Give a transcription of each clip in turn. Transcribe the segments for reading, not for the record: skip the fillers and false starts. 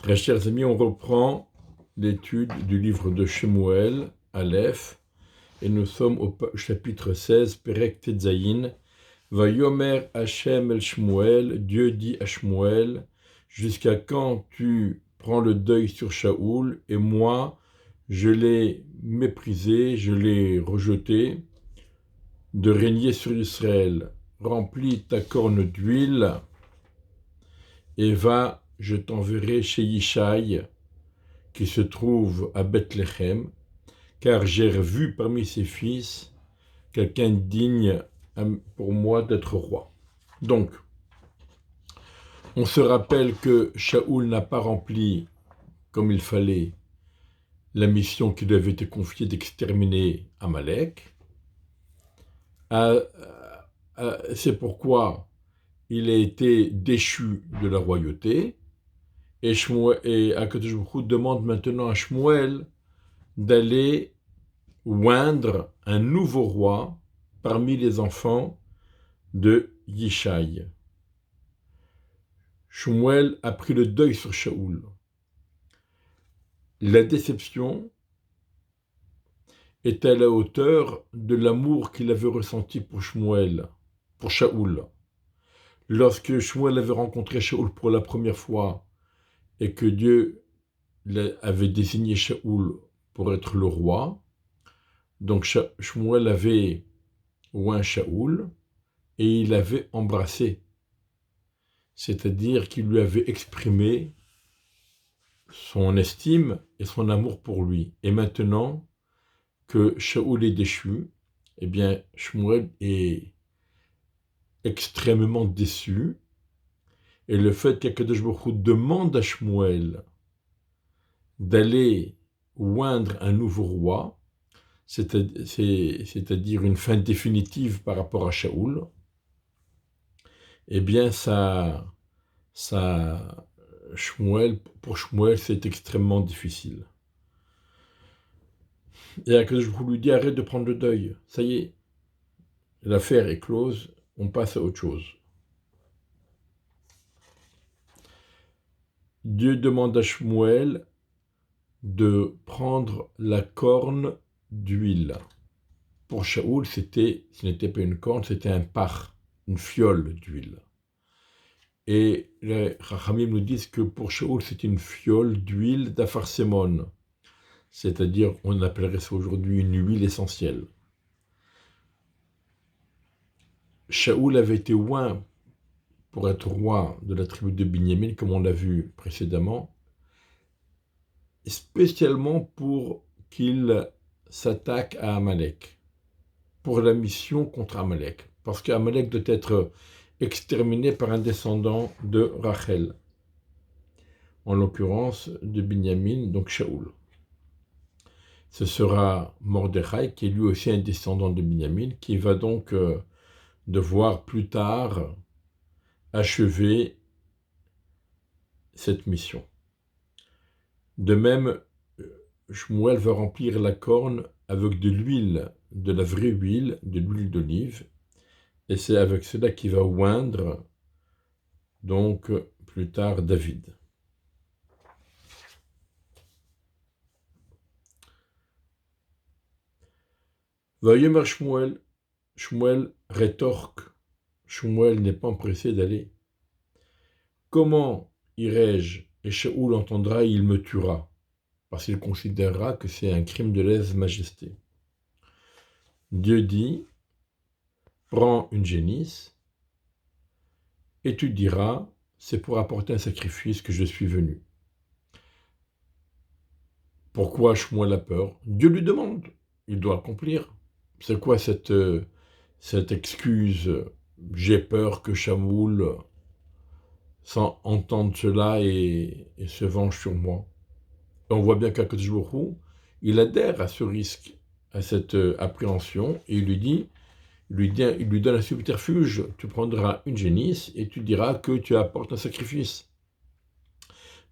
Très chers amis, on reprend l'étude du livre de Shemuel, Aleph, et nous sommes au chapitre 16, Perek Tetzayin. Vayomer Hashem el Shmuel, Dieu dit à Shmuel, jusqu'à quand tu prends le deuil sur Shaoul, et moi, je l'ai méprisé, je l'ai rejeté, de régner sur Israël. Remplis ta corne d'huile, et va, je t'enverrai chez Yishai, qui se trouve à Bethléem, car j'ai vu parmi ses fils quelqu'un digne pour moi d'être roi. Donc, on se rappelle que Shaoul n'a pas rempli comme il fallait la mission qui lui avait été confiée d'exterminer Amalek. C'est pourquoi il a été déchu de la royauté. Et Akadosh Baruch Hu demande maintenant à Shmuel d'aller oindre un nouveau roi parmi les enfants de Yishai. Shmuel a pris le deuil sur Shaoul. La déception est à la hauteur de l'amour qu'il avait ressenti pour Shmuel, pour Shaoul. Lorsque Shmuel avait rencontré Shaoul pour la première fois et que Dieu avait désigné Shaoul pour être le roi, donc Shmuel avait oint Shaoul et il avait embrassé, c'est-à-dire qu'il lui avait exprimé son estime et son amour pour lui. Et maintenant que Shaoul est déchu, eh bien Shmuel est extrêmement déçu. Et le fait qu'Akadosh Baruch Hu demande à Shmuel d'aller oindre un nouveau roi, c'est-à-dire une fin définitive par rapport à Shaoul, eh bien pour Shmuel, c'est extrêmement difficile. Et Akadosh Baruch Hu lui dit, arrête de prendre le deuil, ça y est, l'affaire est close, on passe à autre chose. Dieu demande à Shmuel de prendre la corne d'huile. Pour Shaoul, ce n'était pas une corne, c'était un par, une fiole d'huile. Et les Chachamim nous disent que pour Shaoul, c'est une fiole d'huile d'Afarsémon, c'est-à-dire, on appellerait ça aujourd'hui une huile essentielle. Shaoul avait été oint pour être roi de la tribu de Binyamin, comme on l'a vu précédemment, spécialement pour qu'il s'attaque à Amalek, pour la mission contre Amalek, parce qu'Amalek doit être exterminé par un descendant de Rachel, en l'occurrence de Binyamin, donc Shaoul. Ce sera Mordechai, qui est lui aussi un descendant de Binyamin, qui va donc devoir plus tard achever cette mission. De même, Shmuel va remplir la corne avec de l'huile, de la vraie huile, de l'huile d'olive, et c'est avec cela qu'il va oindre donc plus tard David. Vayomer Shmuel, Shmuel rétorque, Shmuel n'est pas empressé d'aller. Comment irai-je? Et Shaoul entendra et il me tuera, parce qu'il considérera que c'est un crime de lèse-majesté. Dieu dit, prends une génisse, et tu diras, c'est pour apporter un sacrifice que je suis venu. Pourquoi Shmuel a peur? Dieu lui demande, il doit accomplir. C'est quoi cette excuse? J'ai peur que Shaoul sans entendre cela et se venge sur moi. Et on voit bien qu'Akadosh Baruch Hu, il adhère à ce risque, à cette appréhension, et il lui donne un subterfuge. Tu prendras une génisse et tu diras que tu apportes un sacrifice.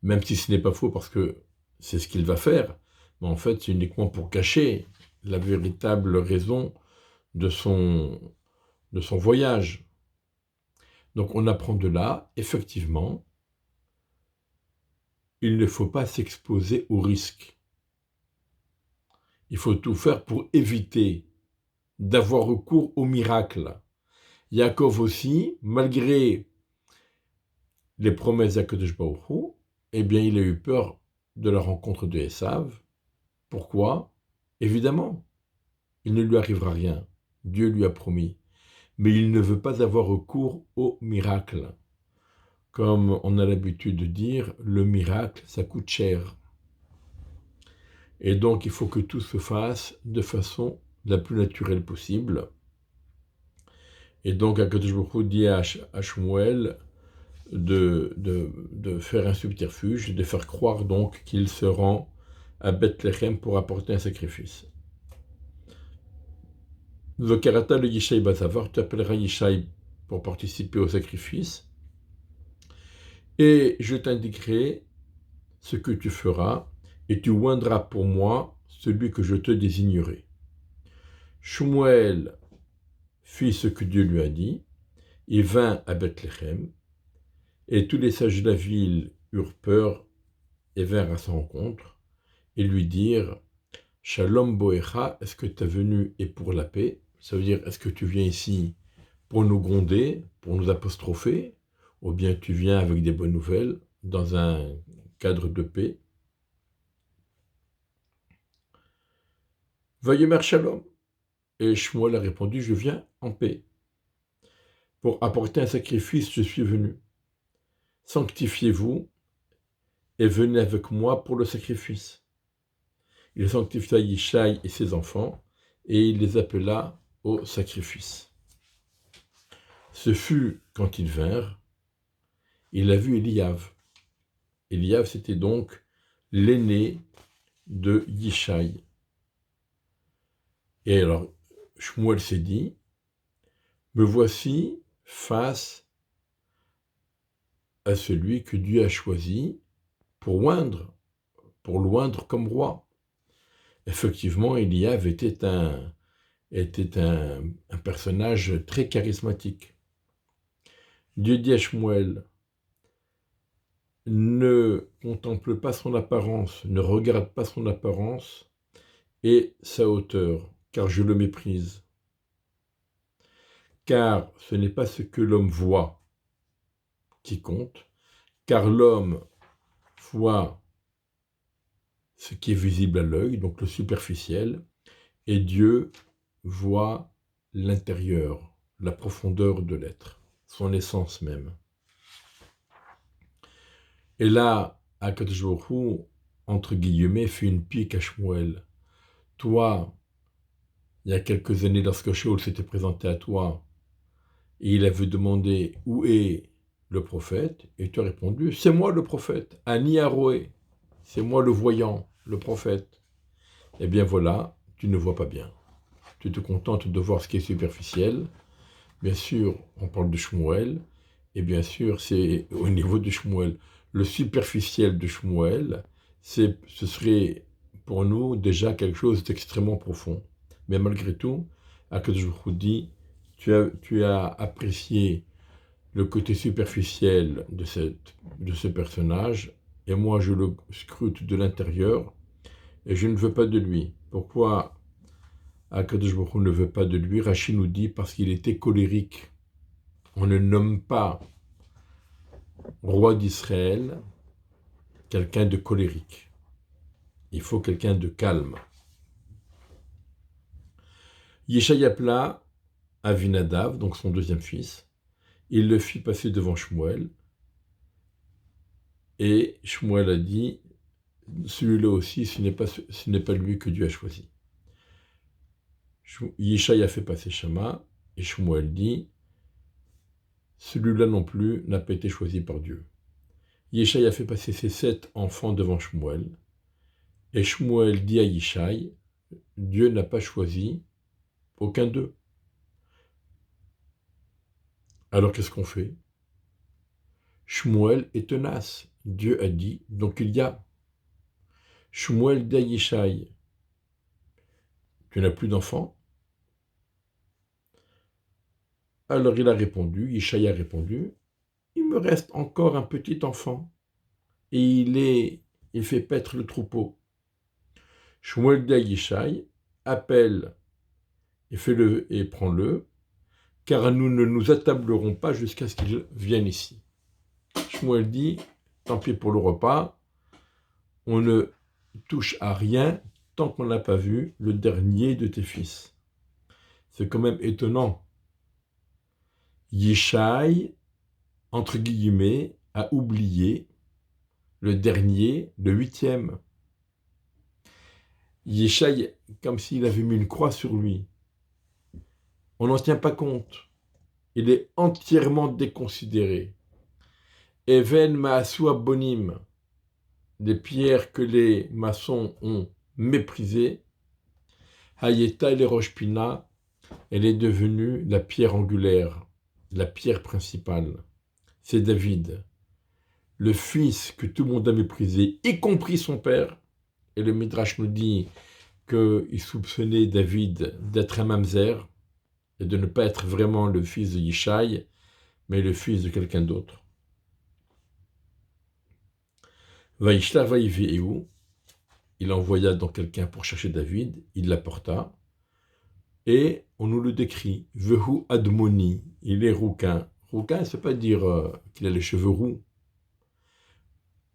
Même si ce n'est pas faux parce que c'est ce qu'il va faire, mais en fait c'est uniquement pour cacher la véritable raison de son voyage. Donc on apprend de là, effectivement, il ne faut pas s'exposer au risque. Il faut tout faire pour éviter d'avoir recours au miracle. Yaakov aussi, malgré les promesses d'Akadosh Baruch Hu, eh bien, il a eu peur de la rencontre de Esav. Pourquoi? Évidemment, il ne lui arrivera rien. Dieu lui a promis. Mais il ne veut pas avoir recours au miracle. Comme on a l'habitude de dire, le miracle, ça coûte cher. Et donc, il faut que tout se fasse de façon la plus naturelle possible. Et donc, Akadosh Baruch Hu dit à Shmuel de faire un subterfuge, de faire croire donc qu'il se rend à Bethléem pour apporter un sacrifice. Zokarata le Yishai Bazavar, tu appelleras Yishai pour participer au sacrifice, et je t'indiquerai ce que tu feras, et tu oindras pour moi celui que je te désignerai. Shmuel fit ce que Dieu lui a dit, il vint à Bethléem, et tous les sages de la ville eurent peur et vinrent à sa rencontre, et lui dirent « Shalom Boecha, est-ce que ta venue est pour la paix ?» Ça veut dire, est-ce que tu viens ici pour nous gronder, pour nous apostropher, ou bien tu viens avec des bonnes nouvelles, dans un cadre de paix? Vayomer Shalom. Et Shmuel a répondu, je viens en paix. Pour apporter un sacrifice, je suis venu. Sanctifiez-vous et venez avec moi pour le sacrifice. Il sanctifia Yishai et ses enfants, et il les appela au sacrifice. Ce fut quand ils vinrent, il a vu Eliav. Eliav, c'était donc l'aîné de Yishai. Et alors, Shmuel s'est dit, me voici face à celui que Dieu a choisi pour l'oindre comme roi. Effectivement, Eliav était un personnage très charismatique. Dieu dit à Shmuel, ne contemple pas son apparence, ne regarde pas son apparence et sa hauteur, car je le méprise. Car ce n'est pas ce que l'homme voit qui compte, car l'homme voit ce qui est visible à l'œil, donc le superficiel, et Dieu voit l'intérieur, la profondeur de l'être, son essence même. Et là, Akadosh Baruch Hu, entre guillemets, fait une pique à Shmuel. Toi, il y a quelques années, lorsque Shaul s'était présenté à toi, et il avait demandé où est le prophète, et tu as répondu, c'est moi le prophète, Ani Aroé, c'est moi le voyant, le prophète. Eh bien voilà, tu ne vois pas bien. Tu te contentes de voir ce qui est superficiel. Bien sûr, on parle de Shmuel, et bien sûr, c'est au niveau de Shmuel. Le superficiel de Shmuel, ce serait pour nous déjà quelque chose d'extrêmement profond. Mais malgré tout, Akadosh Baruch Hu dit, tu as apprécié le côté superficiel de ce personnage, et moi je le scrute de l'intérieur, et je ne veux pas de lui. Pourquoi Akadosh Baruch Hu ne veut pas de lui? Rashi nous dit parce qu'il était colérique. On ne nomme pas roi d'Israël quelqu'un de colérique. Il faut quelqu'un de calme. Yishai appela Avinadav, donc son deuxième fils. Il le fit passer devant Shmuel. Et Shmuel a dit, celui-là aussi, ce n'est pas lui que Dieu a choisi. Yishai a fait passer Shama, et Shmuel dit, celui-là non plus n'a pas été choisi par Dieu. Yishai a fait passer ses 7 enfants devant Shmuel, et Shmuel dit à Yishai, Dieu n'a pas choisi aucun d'eux. Alors qu'est-ce qu'on fait? Shmuel est tenace. Dieu a dit, donc il y a. Shmuel dit à Yishai, tu n'as plus d'enfants? Alors il a répondu, Yishai a répondu, il me reste encore un petit enfant. et il fait paître le troupeau. Shmuel dit à Yishai, appelle et prends-le, car nous ne nous attablerons pas jusqu'à ce qu'il vienne ici. Shmuel dit, tant pis pour le repas, on ne touche à rien tant qu'on n'a pas vu le dernier de tes fils. C'est quand même étonnant. Yishai, entre guillemets, a oublié le dernier, le 8e. Yishai, comme s'il avait mis une croix sur lui. On n'en tient pas compte. Il est entièrement déconsidéré. Even Maasu Abonim, des pierres que les maçons ont méprisées, Hayeta et Rosh Pina, elle est devenue la pierre angulaire, la pierre principale. C'est David, le fils que tout le monde a méprisé, y compris son père. Et le Midrash nous dit qu'il soupçonnait David d'être un mamzer et de ne pas être vraiment le fils de Yishai, mais le fils de quelqu'un d'autre. Vaishtar Vaïvéhu, il envoya donc quelqu'un pour chercher David, il l'apporta, et on nous le décrit. Vehu Admoni, il est rouquin. Rouquin, ça ne veut pas dire qu'il a les cheveux roux.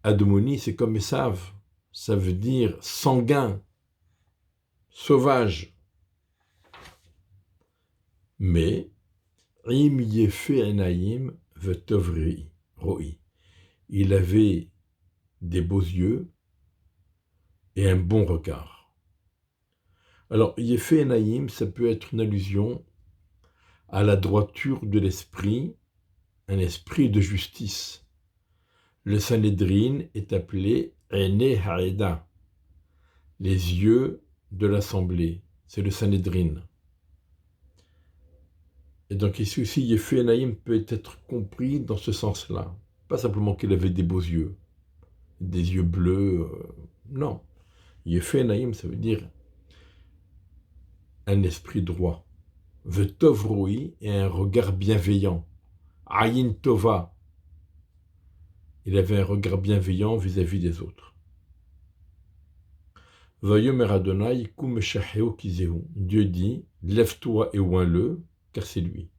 Admoni, c'est comme Esav, ça veut dire sanguin, sauvage. Mais, Im Yefe Enaim Vetovri Roi, il avait des beaux yeux et un bon regard. Alors, Yefe Enaim, ça peut être une allusion à la droiture de l'esprit, un esprit de justice. Le Sanhédrin est appelé Ene Haeda, les yeux de l'assemblée, c'est le Sanhédrin. Et donc ici aussi, Yefe Enaim peut être compris dans ce sens-là. Pas simplement qu'il avait des beaux yeux, des yeux bleus, non. Yefe Enaim, ça veut dire un esprit droit. Vetov Roi et un regard bienveillant. Ayin Tova, il avait un regard bienveillant vis-à-vis des autres. Vayomer Adonai kum shaheu kizehu. Dieu dit, lève-toi et oins-le, car c'est lui.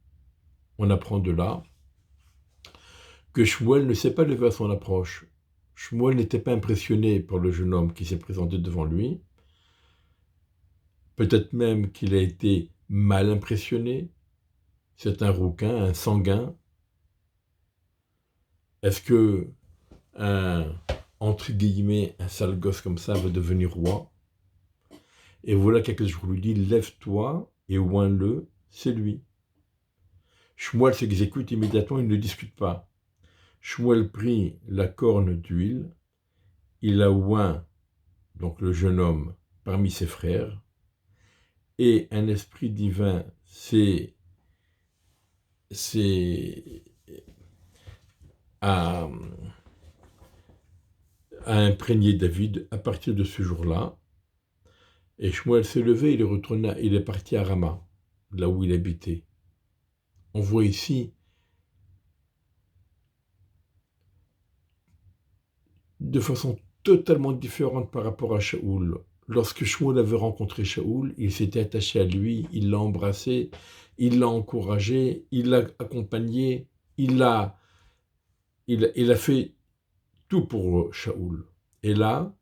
On apprend de là que Shmuel ne s'est pas levé à son approche. Shmuel n'était pas impressionné par le jeune homme qui s'est présenté devant lui. Peut-être même qu'il a été mal impressionné. C'est un rouquin, un sanguin. Est-ce que entre guillemets, un sale gosse comme ça va devenir roi? Et voilà quelque chose, je lui dis, lève-toi et oins-le, c'est lui. Shmuel s'exécute immédiatement, il ne discute pas. Shmuel prit la corne d'huile, il a oint donc le jeune homme parmi ses frères, et un esprit divin a imprégné David à partir de ce jour-là. Et Shmuel s'est levé, il est parti à Rama, là où il habitait. On voit ici de façon totalement différente par rapport à Shaoul. Lorsque Shmuel avait rencontré Shaoul, il s'était attaché à lui, il l'a embrassé, il l'a encouragé, il l'a accompagné, il a fait tout pour Shaoul. Et là,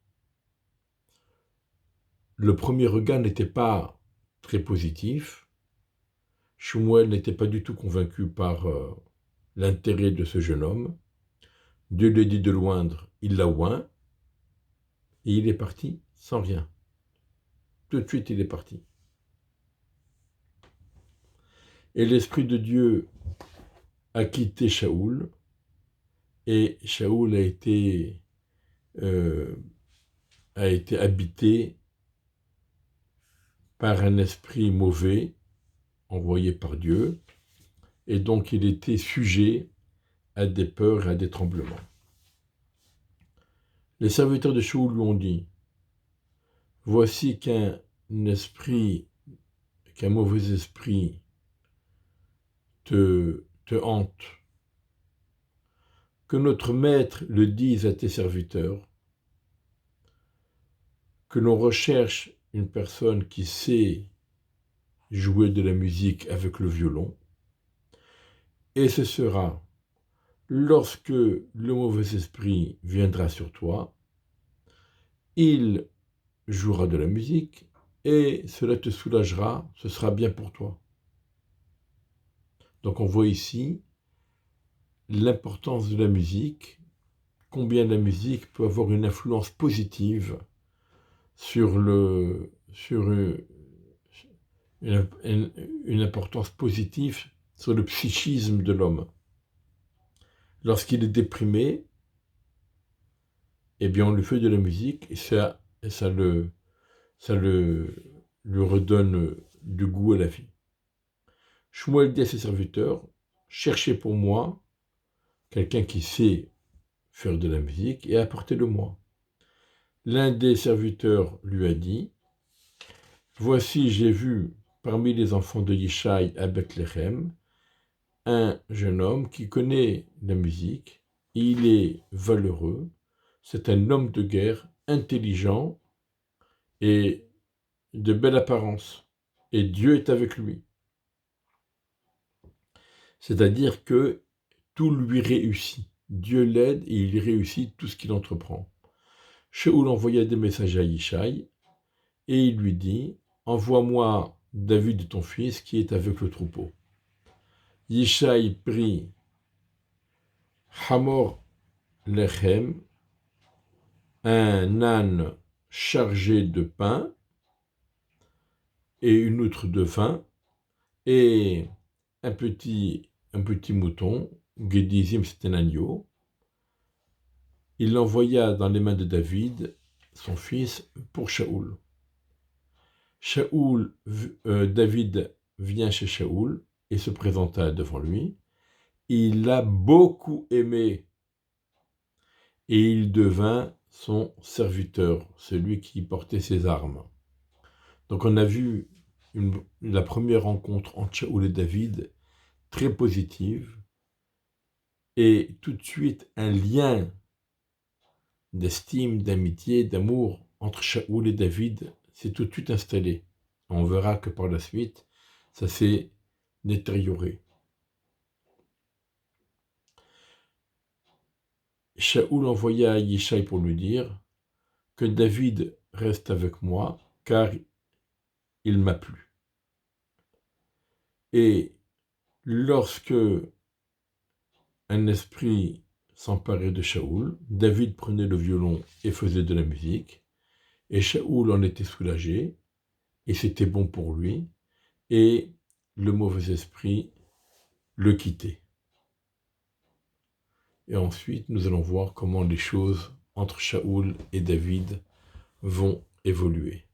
le premier regard n'était pas très positif. Shmuel n'était pas du tout convaincu par l'intérêt de ce jeune homme. Dieu lui dit de l'oindre, il l'a oint, et il est parti sans rien. Tout de suite, il est parti. Et l'Esprit de Dieu a quitté Shaoul, et Shaoul a été habité par un esprit mauvais, envoyé par Dieu, et donc il était sujet à des peurs et à des tremblements. Les serviteurs de Shaoul lui ont dit, voici qu'un mauvais esprit te hante. que notre maître le dise à tes serviteurs, que l'on recherche une personne qui sait jouer de la musique avec le violon, et ce sera lorsque le mauvais esprit viendra sur toi, il jouera de la musique et cela te soulagera, ce sera bien pour toi. Donc on voit ici l'importance de la musique, combien la musique peut avoir une influence positive sur une importance positive sur le psychisme de l'homme. Lorsqu'il est déprimé, eh bien on lui fait de la musique et ça lui redonne du goût à la vie. Shmuel dit à ses serviteurs, cherchez pour moi quelqu'un qui sait faire de la musique et apportez-le-moi. L'un des serviteurs lui a dit, voici j'ai vu parmi les enfants de Yishai à Bethléem un jeune homme qui connaît la musique, il est valeureux, c'est un homme de guerre intelligent et de belle apparence, et Dieu est avec lui. C'est-à-dire que tout lui réussit. Dieu l'aide et il réussit tout ce qu'il entreprend. Shaoul envoya des messages à Yishai et il lui dit, envoie-moi David ton fils qui est avec le troupeau. Yishai prit Hamor Lechem, un âne chargé de pain et une outre de vin, et un petit mouton, Gédizim c'était un agneau. Il l'envoya dans les mains de David, son fils, pour Shaoul. David vient chez Shaoul et se présenta devant lui. Il l'a beaucoup aimé et il devint son serviteur, celui qui portait ses armes. Donc on a vu la première rencontre entre Shaoul et David, très positive, et tout de suite un lien d'estime, d'amitié, d'amour entre Shaoul et David s'est tout de suite installé. On verra que par la suite, ça s'est détérioré. Shaoul envoya à Yishai pour lui dire que David reste avec moi car il m'a plu. Et lorsque un esprit s'emparait de Shaoul, David prenait le violon et faisait de la musique, et Shaoul en était soulagé, et c'était bon pour lui, et le mauvais esprit le quittait. Et ensuite, nous allons voir comment les choses entre Shaoul et David vont évoluer.